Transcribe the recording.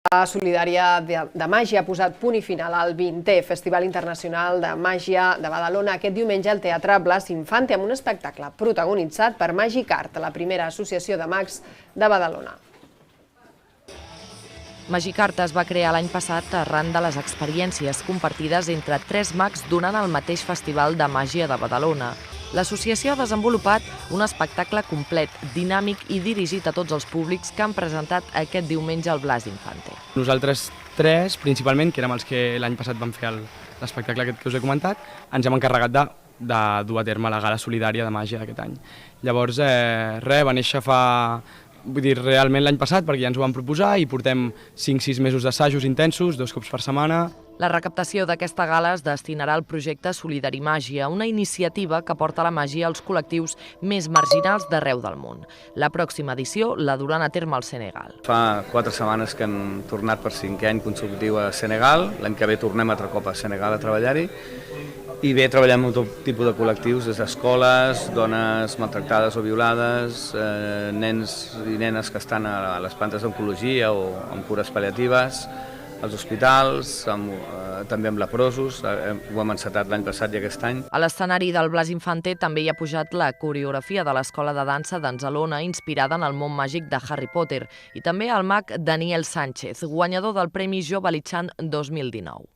La Solidària de Màgia ha posat punt i final al 20è Festival Internacional de Màgia de Badalona aquest diumenge al Teatre Blas Infante amb un espectacle protagonitzat per Magicart, la primera associació de mags de Badalona. Magicart es va crear l'any passat arran de les experiències compartides entre 3 mags durant el mateix Festival de Màgia de Badalona. L'associació ha desenvolupat un espectacle complet, dinàmic i dirigit a tots els públics que han presentat aquest diumenge al Blas Infante. Nosaltres 3, principalment, que érem els que l'any passat vam fer l'espectacle aquest que us he comentat, ens hem encarregat de dur a terme la gala solidària de màgia d'aquest any. Llavors, va néixer realment l'any passat, perquè ja ens ho vam proposar i portem 5-6 mesos d'assajos intensos, 2 cops per setmana. La recaptació d'aquesta gala es destinarà al projecte Solidarimàgia, una iniciativa que porta la màgia als col·lectius més marginals d'arreu del món. La pròxima edició la duran a terme al Senegal. Fa 4 setmanes que hem tornat per 5è any consecutiu a Senegal, l'any que ve tornem altre cop a Senegal a treballar-hi, i bé, treballem amb tot tipus de col·lectius, des d'escoles, dones maltractades o violades, nens i nenes que estan a les plantes d'oncologia o en cures pal·liatives, als hospitals, també amb leprosos, ho hem encetat l'any passat i aquest any. A l'escenari del Blas Infante també hi ha pujat la coreografia de l'Escola de Dansa d'Anzalona, inspirada en el món màgic de Harry Potter, i també el mag Daniel Sánchez, guanyador del Premi Jo Balichan 2019.